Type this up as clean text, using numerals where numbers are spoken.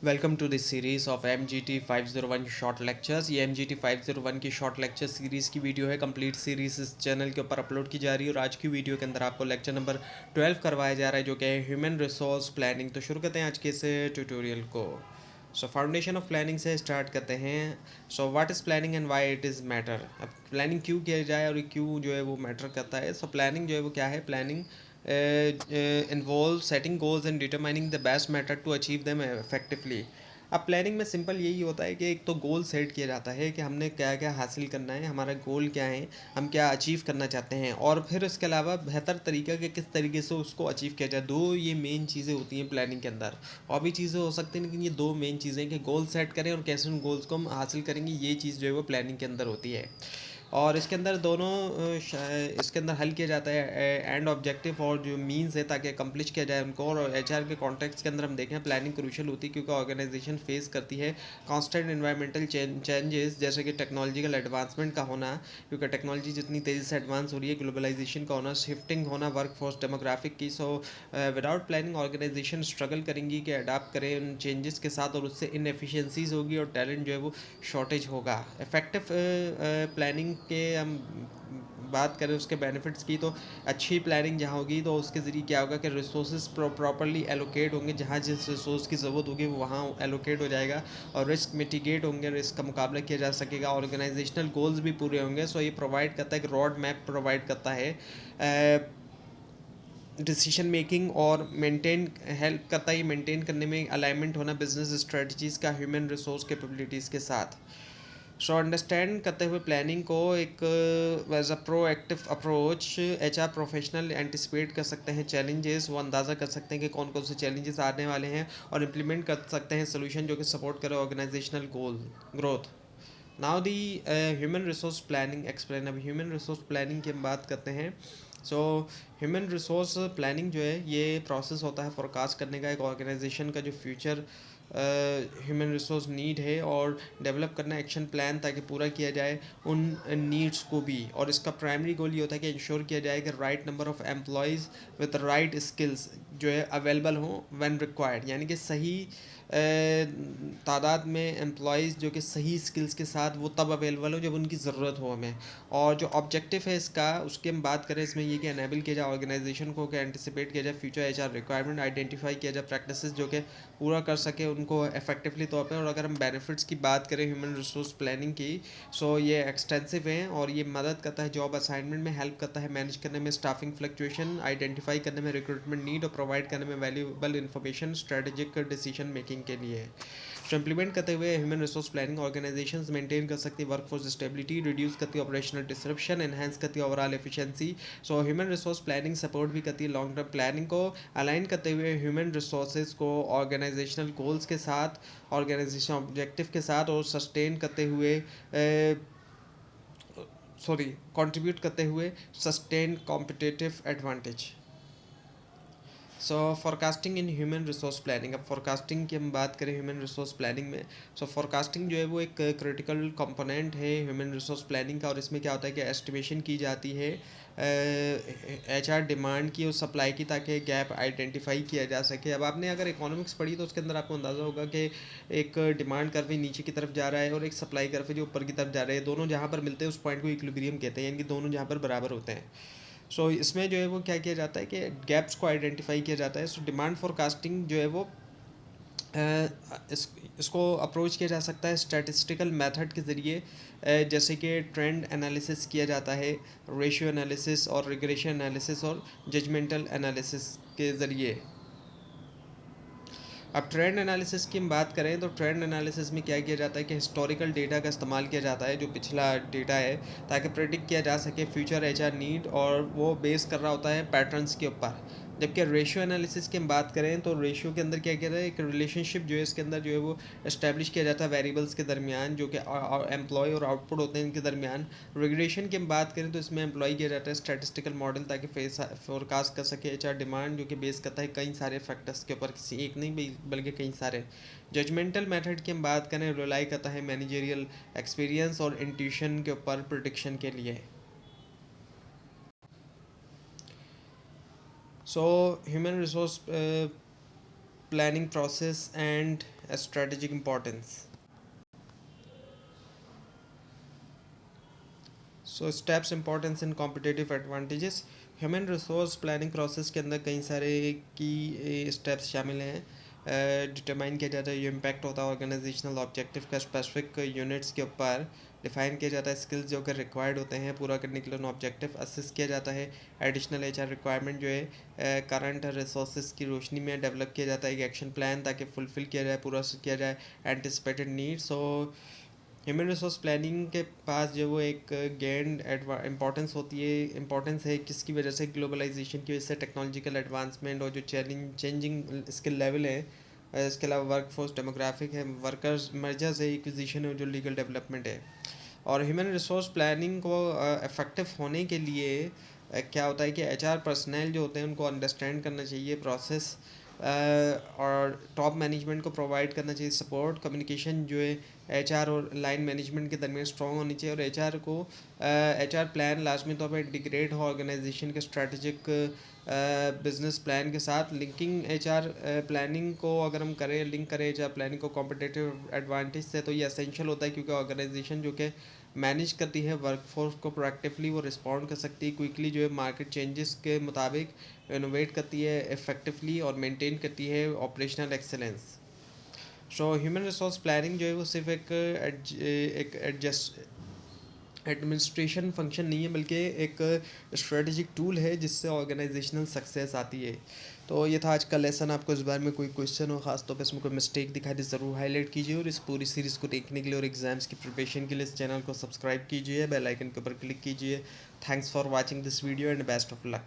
Welcome to this series of MGT 501 short lectures. ये MGT 501 की short lecture series की video है। Complete series इस चैनल के ऊपर अपलोड की जा रही है और आज की वीडियो के अंदर आपको लेक्चर नंबर 12 करवाया जा रहा है, जो कि है ह्यूमन रिसोर्स प्लानिंग। तो शुरू करते हैं आज के इस ट्यूटोरियल को। फाउंडेशन ऑफ प्लानिंग से स्टार्ट करते हैं। What is planning and why it is matter. अब प्लानिंग क्यों किया जाए और क्यों जो है वो मैटर करता है। प्लानिंग जो है वो क्या है। Planning involve setting goals and determining the best method to achieve them effectively. अब प्लानिंग में सिंपल यही होता है कि एक तो गोल सेट किया जाता है कि हमने क्या क्या हासिल करना है, हमारा गोल क्या है, हम क्या अचीव करना चाहते हैं, और फिर इसके अलावा बेहतर तरीका कि किस तरीके से उसको अचीव किया जाए। दो ये मेन चीज़ें होती हैं प्लानिंग के अंदर। और भी चीज़ें हो सकती हैं लेकिन ये दो मेन चीज़ें कि गोल सेट करें और कैसे उन गोल्स को हम हासिल करेंगे, ये चीज़ जो है वो प्लानिंग के अंदर होती है। और इसके अंदर दोनों इसके अंदर हल किया जाता है एंड ऑब्जेक्टिव और जो मीन्स है ताकि अकम्प्लिश किया जाए उनको। और एचआर के कॉन्टेक्स्ट के अंदर हम देखें प्लानिंग क्रूशल होती है क्योंकि ऑर्गेनाइजेशन फेस करती है कांस्टेंट इन्वायरमेंटल चेंजेस, जैसे कि टेक्नोलॉजिकल एडवांसमेंट का होना, क्योंकि टेक्नोलॉजी जितनी तेज़ी से एडवांस हो रही है, ग्लोबलाइजेशन का होना, शिफ्टिंग होना वर्क फोर्स डेमोग्राफिक की। विदाउट प्लानिंग ऑर्गेनाइजेशन स्ट्रगल करेंगी कि अडाप्ट करें उन चेंजेस के साथ, और उससे इनएफिशिएंसीज होगी और टैलेंट जो है वो शॉर्टेज होगा। इफेक्टिव प्लानिंग के हम बात करें उसके बेनिफिट्स की, तो अच्छी प्लानिंग जहाँ होगी तो उसके ज़रिए क्या होगा कि रिसोर्स प्रॉपरली एलोकेट होंगे, जहाँ जिस रिसोर्स की ज़रूरत होगी वो वहाँ एलोकेट हो जाएगा, और रिस्क मिटिगेट होंगे, रिस्क का मुकाबला किया जा सकेगा, ऑर्गेनाइजेशनल गोल्स भी पूरे होंगे। ये प्रोवाइड करता है, एक रोड मैप प्रोवाइड करता है डिसीजन मेकिंग, और मेंटेन हेल्प करता है ये मेंटेन करने में अलाइनमेंट होना बिजनेस स्ट्रेटजीज़ का ह्यूमन रिसोर्स कैपेबिलिटीज़ के साथ। अंडरस्टैंड करते हुए प्लानिंग को एक as a proactive approach, HR professional anticipate कर सकते हैं चैलेंजेस, वो अंदाज़ा कर सकते हैं कि कौन कौन से चैलेंजेस आने वाले हैं, और इम्प्लीमेंट कर सकते हैं सोल्यूशन जो कि सपोर्ट करे organisational goal growth. Now the human resource planning explain. अब ह्यूमन रिसोर्स प्लानिंग की हम बात करते हैं। ह्यूमन रिसोर्स प्लानिंग जो है ये प्रोसेस होता है फोरकास्ट करने का, एक ऑर्गेनाइजेशन का जो फ्यूचर ह्यूमन रिसोर्स नीड है, और डेवलप करना एक्शन प्लान ताकि पूरा किया जाए उन नीड्स को भी। और इसका प्राइमरी गोल ये होता है कि इंश्योर किया जाए कि right number of employees with right skills जो है अवेलेबल हों व्हेन रिक्वायर्ड, यानी कि सही तादाद में एम्प्लॉयज़ जो कि सही स्किल्स के साथ वो तब अवेलेबल हो जब उनकी ज़रूरत हो हमें। और जो ऑब्जेक्टिव है इसका, उसकी हम बात करें, इसमें ये कि एनेबल किया जाए ऑर्गेनाइजेशन को, कि एंटिसिपेट किया जाए फ्यूचर एचआर रिक्वायरमेंट, आइडेंटिफाई किया जाए प्रैक्टिसेस जो कि पूरा कर सके उनको इफेक्टिवली तौर पे। और अगर हम बेनिफिट्स की बात करें ह्यूमन रिसोर्स प्लानिंग की, ये एक्सटेंसिव हैं, और ये मदद करता है जॉब असाइनमेंट में, हेल्प करता है मैनेज करने में स्टाफिंग फ्लक्चुएशन, आइडेंटिफाई करने में रिक्रूटमेंट नीड, और प्रोवाइड करने में valuable information strategic decision making के लिए। इम्प्लीमेंट करते हुए human resource planning organisations maintain कर सकती है वर्कफोर्स स्टेबिलिटी, रिड्यूस करती है ऑपरेशनल डिसरप्शन, एनहांस करती है overall efficiency. Human resource planning support भी करती है लॉन्ग टर्म प्लानिंग को, अलाइन करते हुए ह्यूमन रिसोर्सेज को ऑर्गेनाइजेशनल गोल्स के साथ, ऑर्गेनाइजेशन ऑब्जेक्टिव के साथ, और सस्टेन करते हुए कंट्रीब्यूट करते हुए sustain competitive advantage. Forecasting in human resource planning. अब फोरकास्टिंग की हम बात करें ह्यूमन रिसोर्स प्लानिंग में, फोरकास्टिंग जो है वो एक क्रिटिकल कंपोनेंट है ह्यूमन रिसोर्स प्लानिंग का। और इसमें क्या होता है कि एस्टिमेशन की जाती है एचआर डिमांड की और सप्लाई की, ताकि गैप आइडेंटिफाई किया जा सके। अब आपने अगर इकोनॉमिक्स पढ़ी तो उसके अंदर आपको अंदाज़ा होगा कि एक डिमांड कर्व नीचे की तरफ जा रहा है और एक सप्लाई कर्व जो ऊपर की तरफ जा रहा है, दोनों जहाँ पर मिलते हैं उस पॉइंट को इक्विलिब्रियम कहते हैं, यानी कि दोनों जहाँ पर बराबर होते हैं। इसमें जो है वो क्या किया जाता है कि गैप्स को आइडेंटिफाई किया जाता है। डिमांड फोरकास्टिंग जो है वो इसको अप्रोच किया जा सकता है स्टैटिस्टिकल मेथड के ज़रिए, जैसे कि ट्रेंड एनालिसिस किया जाता है, रेशियो एनालिसिस और रिग्रेशन एनालिसिस और जजमेंटल एनालिसिस के ज़रिए। अब ट्रेंड एनालिसिस की हम बात करें तो ट्रेंड एनालिसिस में क्या किया जाता है कि हिस्टोरिकल डेटा का इस्तेमाल किया जाता है, जो पिछला डेटा है, ताकि प्रेडिक्ट किया जा सके फ्यूचर एचआर नीड, और वो बेस कर रहा होता है पैटर्न्स के ऊपर। जबकि रेशियो एनालिसिस की हम बात करें तो रेशियो के अंदर क्या किया जाता है, एक रिलेशनशिप जो है इसके अंदर जो है वो इस्टेब्लिश किया जाता है वेरिएबल्स के दरमियान, जो कि एम्प्लॉय और आउटपुट होते हैं इनके दरमियान। रेगुलेशन की हम बात करें तो इसमें एम्प्लॉय किया जाता है स्टैटिस्टिकल मॉडल, ताकि फोरकास्ट कर सके एचआर डिमांड, जो कि बेस करता है कई सारे फैक्टर्स के ऊपर, किसी एक नहीं बल्कि कई सारे। जजमेंटल मेथड की हम बात करें, रिलाई करता है मैनेजरियल एक्सपीरियंस और इंट्यूशन के ऊपर प्रिडिक्शन के लिए। Human resource planning process and a strategic importance. So steps importance and competitive advantages. Human resource planning process के अंदर कई सारे की स्टेप्स शामिल हैं. डिटरमाइन किया जाता है ये इम्पैक्ट होता है ऑर्गेनाइजेशनल ऑब्जेक्टिव का स्पेसिफिक यूनिट्स के ऊपर. डिफाइन किया जाता है स्किल्स जो अगर रिक्वायर्ड होते हैं पूरा करने के लिए उन ऑब्जेक्टिव असिस्ट किया जाता है. एडिशनल एचआर रिक्वायरमेंट जो है करंट रिसोर्सेज की रोशनी में डेवलप किया जाता है एक एक्शन प्लान ताकि फुलफिल किया जाए पूरा किया जाए anticipated needs. So human resource planning के पास जो वो एक गेंड इम्पोर्टेंस होती है इम्पोर्टेंस है किसकी वजह से ग्लोबलाइजेशन की वजह से टेक्नोलॉजिकल एडवांसमेंट और जो चेंजिंग स्किल लेवल है. इसके अलावा वर्क फोर्स डेमोग्राफिक है वर्कर्स मर्जर्स है इक्विजिशन है जो लीगल डेवलपमेंट है. और ह्यूमन रिसोर्स प्लानिंग को इफ़ेक्टिव होने के लिए क्या होता है कि एचआर पर्सनल जो होते हैं उनको अंडरस्टैंड करना चाहिए प्रोसेस और टॉप मैनेजमेंट को प्रोवाइड करना चाहिए सपोर्ट. कम्युनिकेशन जो है एचआर और लाइन मैनेजमेंट के दरमियान स्ट्रॉन्ग होनी चाहिए और एचआर प्लान लाजमी तौर पर इंटीग्रेट हो ऑर्गेनाइजेशन के स्ट्रेटजिक बिजनेस प्लान के साथ. लिंकिंग एचआर प्लानिंग को अगर हम करें लिंक करें एचआर प्लानिंग को कॉम्पिटिटिव एडवांटेज से तो ये असेंशियल होता है क्योंकि ऑर्गेनाइजेशन जो कि मैनेज करती है वर्कफोर्स को प्रोएक्टिवली वो रिस्पॉन्ड कर सकती है क्विकली जो है मार्केट चेंजेस के मुताबिक इनोवेट करती है इफ़ेक्टिवली और मेंटेन करती है operational excellence. So human resource planning जो है वो सिर्फ एक एडजस्ट एडमिनिस्ट्रेशन फंक्शन नहीं है बल्कि एक स्ट्रेटजिक टूल है जिससे ऑर्गेनाइजेशनल सक्सेस आती है. तो ये था आज का लेसन. आपको इस बारे में कोई क्वेश्चन हो खास तौर पे इसमें कोई मिस्टेक दिखाई दे ज़रूर हाईलाइट कीजिए और इस पूरी सीरीज़ को देखने के लिए और एग्जाम्स की प्रिपरेशन के लिए इस चैनल को सब्सक्राइब कीजिए बेल आइकन के ऊपर क्लिक कीजिए. Thanks for watching this video and best of luck.